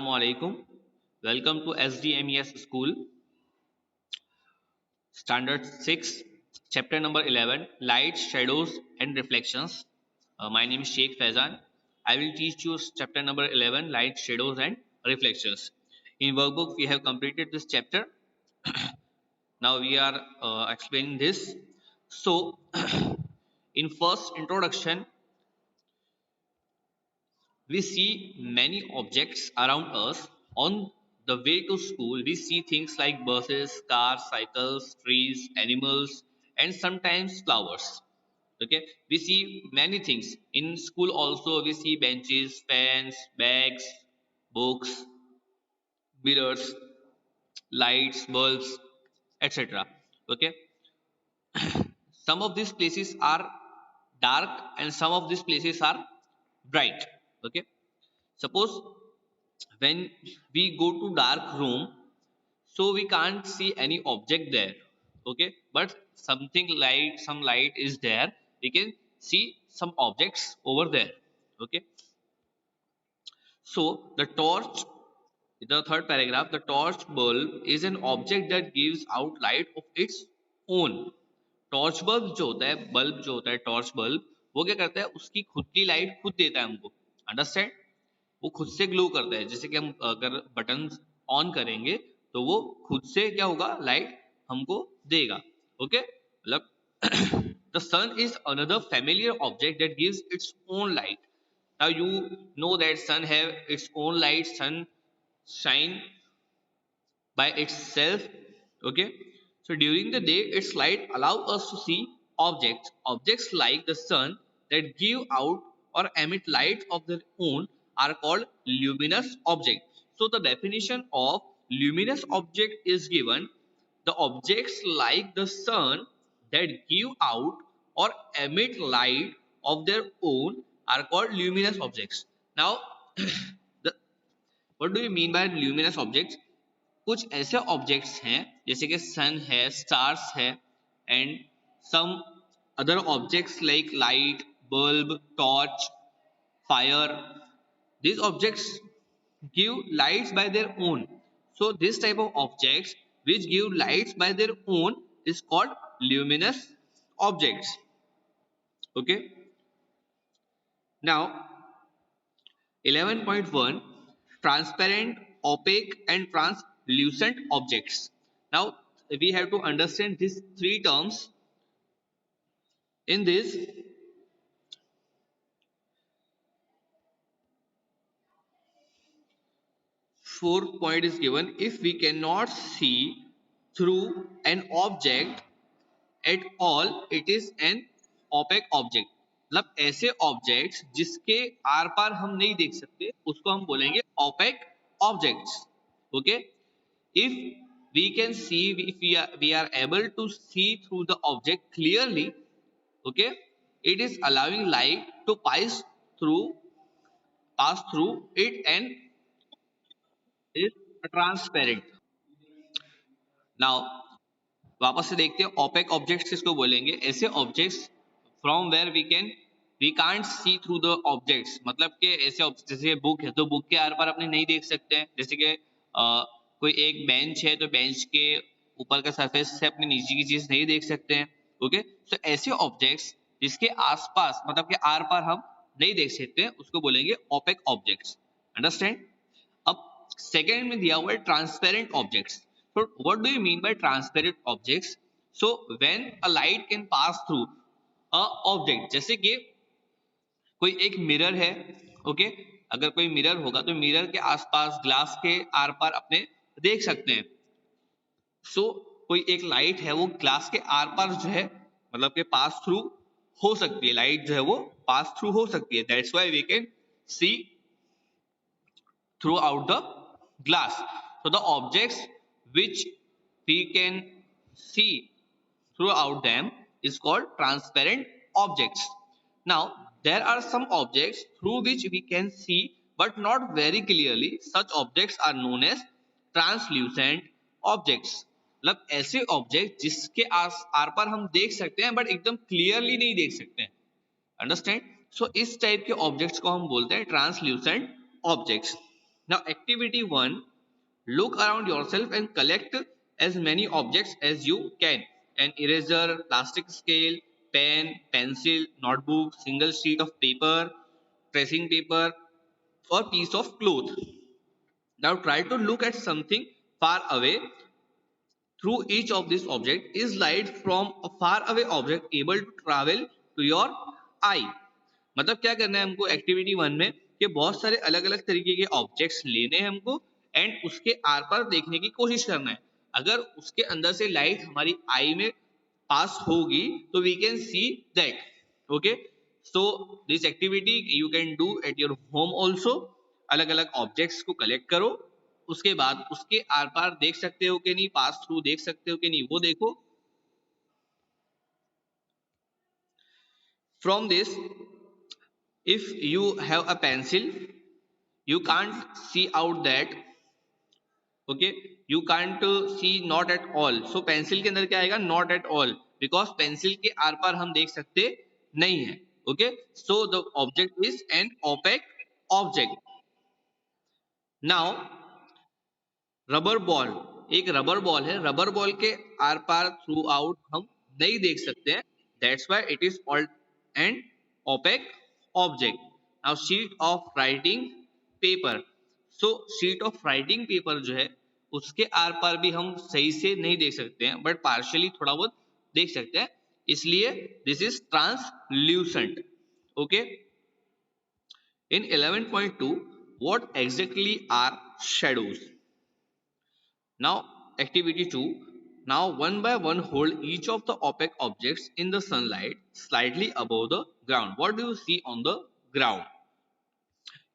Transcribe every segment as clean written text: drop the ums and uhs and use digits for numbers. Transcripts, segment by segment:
Assalamualaikum. Welcome to SDMES School, Standard 6, Chapter number 11, Light, Shadows and Reflections. My name is Sheikh Faizan. I will teach you chapter number 11, Light, Shadows and Reflections. In workbook, we have completed this chapter. Now we are explaining this. So, in first introduction, we see many objects around us. On the way to school, we see things like buses, cars, cycles, trees, animals, and sometimes flowers. Okay, we see many things. In school, also, we see benches, fans, bags, books, mirrors, lights, bulbs, etc. Okay, some of these places are dark and some of these places are bright. Okay, suppose when we go to dark room, so we can't see any object there. Okay, but something light, some light is there, we can see some objects over there. Okay, so the torch, the third paragraph, the torch bulb is an object that gives out light of its own. Torch bulb जो होता है, bulb जो होता है torch bulb, वो क्या करता है, उसकी खुद की लाइट खुद देता है हमको। अंडरस्टैंड? वो खुद से ग्लो करता है। जैसे कि हम अगर बटन ऑन करेंगे तो वो खुद से क्या होगा, लाइट हमको देगा। ओके, मतलब the sun is another familiar object that gives its own light. Now you know that sun have its own light. Sun shine by itself. Okay, so during the day its light allow us to see objects like the sun that give out or emit light of their own are called luminous objects. So the definition of luminous object is given: the objects like the sun that give out or emit light of their own are called luminous objects. Now the, what do you mean by luminous objects? कुछ ऐसे objects हैं जैसे कि सन है, stars है, and some other objects like light, bulb, torch, fire. These objects give lights by their own. So this type of objects which give lights by their own is called luminous objects. Okay, now 11.1, transparent, opaque and translucent objects. Now we have to understand these three terms. In this, fourth point is given: if we cannot see through an object at all, it is an opaque object. मतलब ऐसे objects जिसके are पार हम नहीं देख सकते उसको हम बोलेंगे opaque objects. Okay, if we can see, if we are able to see through the object clearly, okay, it is allowing light to pass through it and is transparent. Now वापस से देखते हैं ओपेक ऑब्जेक्ट्स किसको बोलेंगे? ऐसे objects from where we can't see through the objects, मतलब कि ऐसे जैसे बुक है तो बुक के आर पार अपने नहीं देख सकते हैं। जैसे कि कोई एक बेंच है तो बेंच के ऊपर का सरफेस से अपने नीचे की चीज नहीं देख सकते हैं। ओके, तो ऐसे ऑब्जेक्ट्स जिसके आसपास मतलब के आर पार हम नहीं देख सकते हैं उसको बोलेंगे ओपेक ऑब्जेक्ट्स। अंडरस्टैंड? अब सेकेंड में दिया हुआ है transparent objects. So what do you mean by transparent objects? So when a light can pass through a object, जैसे कि कोई एक मिरर है, ओके, अगर कोई मिरर होगा तो मिरर के आसपास ग्लास के आर पार अपने देख सकते हैं। सो कोई एक लाइट है वो ग्लास के आर पार जो है मतलब के पास थ्रू हो सकती है, लाइट जो है वो पास थ्रू हो सकती है। That's why we can see throughout the glass. So the objects which we can see throughout them is called transparent objects. Now there are some objects through which we can see but not very clearly. Such objects are known as translucent objects. मतलब ऐसे object जिसके are पार हम देख सकते हैं but एकदम clearly नहीं देख सकते हैं। अंडरस्टैंड? सो इस टाइप के ऑब्जेक्ट्स को हम बोलते हैं translucent objects. Now, activity 1, look around yourself and collect as many objects as you can. An eraser, plastic scale, pen, pencil, notebook, single sheet of paper, tracing paper, or piece of cloth. Now try to look at something far away through each of these objects. Is light from a far away object able to travel to your eye? मतलब क्या करना है हमको activity 1 में कि बहुत सारे अलग अलग तरीके के ऑब्जेक्ट्स लेने हैं हमको एंड उसके आर पार देखने की कोशिश करना है। अगर उसके अंदर से लाइट हमारी आई में पास होगी तो we can see that. Okay, so this activity you can do at your home also. अलग अलग ऑब्जेक्ट्स को कलेक्ट करो, उसके बाद उसके आर पार देख सकते हो कि नहीं, पास थ्रू देख सकते हो कि नहीं, वो देखो। From this, if you have a pencil, you can't see out that, okay, you can't see not at all, so pencil के अंदर क्या आएगा, not at all, because pencil के आर पार हम देख सकते नहीं है। okay, so the object is an opaque object। now rubber ball, एक रबर बॉल है, रबर बॉल के आर पार थ्रू आउट हम नहीं देख सकते हैं, that's why it is called an opaque object. Now sheet of writing paper, so sheet of writing paper जो है उसके आर पार भी हम सही से नहीं देख सकते हैं, बट पार्शियली थोड़ा बहुत देख सकते हैं, इसलिए this is translucent. Okay, in 11.2 what exactly are shadows? Now, activity 2. Now, one by one, hold each of the opaque objects in the sunlight slightly above the ground. What do you see on the ground?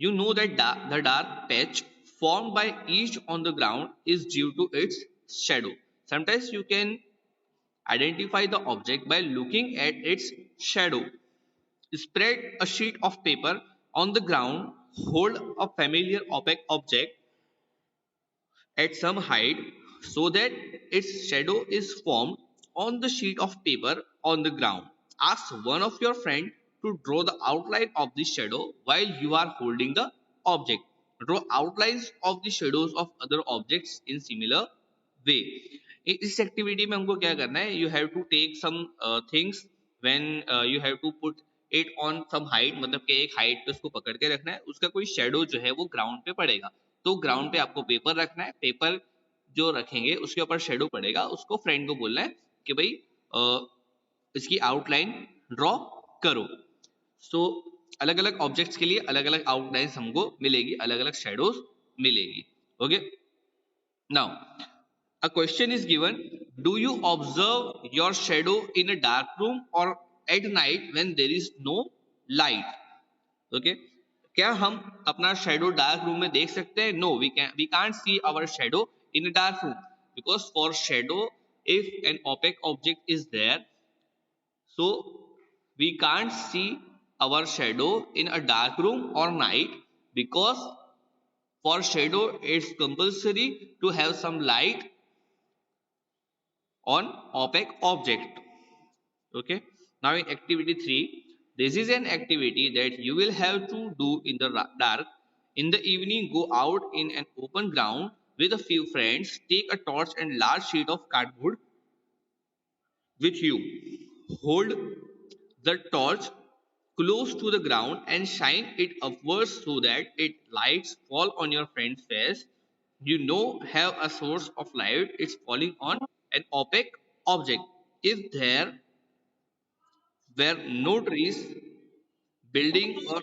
You know that the dark patch formed by each on the ground is due to its shadow. Sometimes you can identify the object by looking at its shadow. Spread a sheet of paper on the ground, hold a familiar opaque object at some height so that its shadow is formed on the sheet of paper on the ground. Ask one of your friends to draw the outline of the shadow while you are holding the object. Draw outlines of the shadows of other objects in similar way. इस activity में हमको क्या करना है, you have to take some things when you have to put it on some height, मतलब कि एक height पे उसको पकड़ के रखना है, उसका कोई शेडो जो है वो ग्राउंड पे पड़ेगा, तो ग्राउंड पे आपको पेपर रखना है, पेपर जो रखेंगे उसके ऊपर शेडो पड़ेगा, उसको फ्रेंड को बोलना है कि भाई इसकी आउटलाइन ड्रॉ करो। सो अलग अलग ऑब्जेक्ट्स के लिए अलग अलग आउटलाइंस हमको मिलेगी, अलग अलग शेडोज मिलेगी। Okay, now a question is given, do you observe your shadow in a dark room or at night when there is no light? Okay, क्या हम अपना शेडो डार्क रूम में देख सकते हैं? No, we can't see our shadow in a dark room, because for shadow if an opaque object is there, so we can't see our shadow in a dark room or night, because for shadow it's compulsory to have some light on opaque object। okay, now in activity 3, this is an activity that you will have to do in the dark. In the evening, go out in an open ground with a few friends, take a torch and large sheet of cardboard with you, hold the torch close to the ground and shine it upwards so that its lights fall on your friend's face. You know, have a source of light, it's falling on an opaque object. If there were no trees, building, or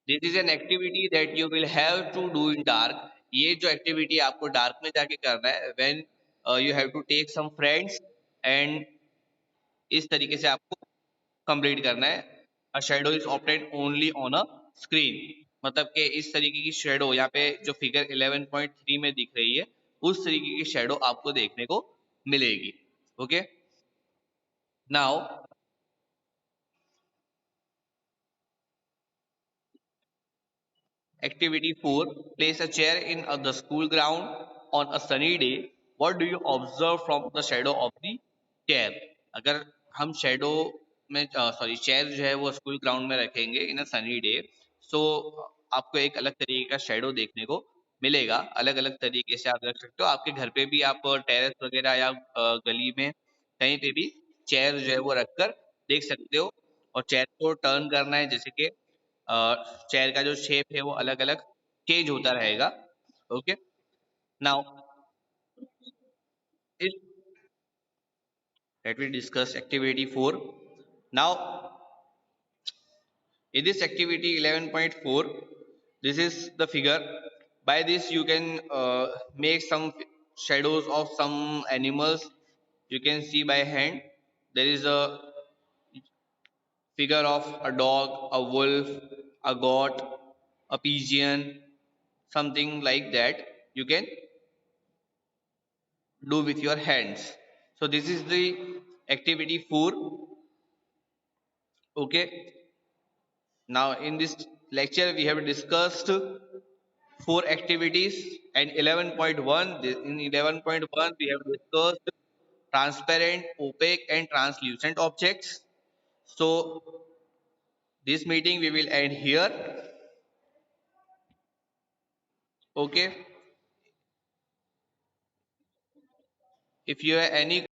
this is an activity that you will have to do in dark। ये जो activity आपको dark में जाके करना है, when you have to take some friends and इस तरीके से आपको कंप्लीट करना है। A shadow is obtained only on a screen, मतलब कि इस तरीके की शेडो यहाँ पे जो फिगर 11.3 में दिख रही है उस तरीके की शेडो आपको देखने को मिलेगी। Okay, now activity 4, place a chair in the school ground on a sunny day। What do you observe from the shadow of the chair? अगर हम शेडो में सॉरी चेयर जो है वो स्कूल ग्राउंड में रखेंगे इन अ सनी डे, सो आपको एक अलग तरीके का शेडो देखने को मिलेगा। अलग अलग तरीके से आप रख सकते हो, आपके घर पे भी आप टेरेस वगैरह या गली में कहीं पे भी चेयर जो है वो रखकर देख सकते हो। और चेयर को टर्न करना है, जैसे कि चेयर का जो शेप है वो अलग अलग चेंज होता रहेगा। Okay, now let me discuss activity 4 now. In this activity 11.4, this is the figure. By this you can make some shadows of some animals. You can see by hand. There is a figure of a dog, a wolf, a goat, a pigeon, something like that. You can do with your hands. So this is the activity 4. Okay. Now in this lecture we have discussed four activities, and 11.1, in 11.1 we have discussed transparent, opaque and translucent objects. So this meeting we will end here. Okay, if you have any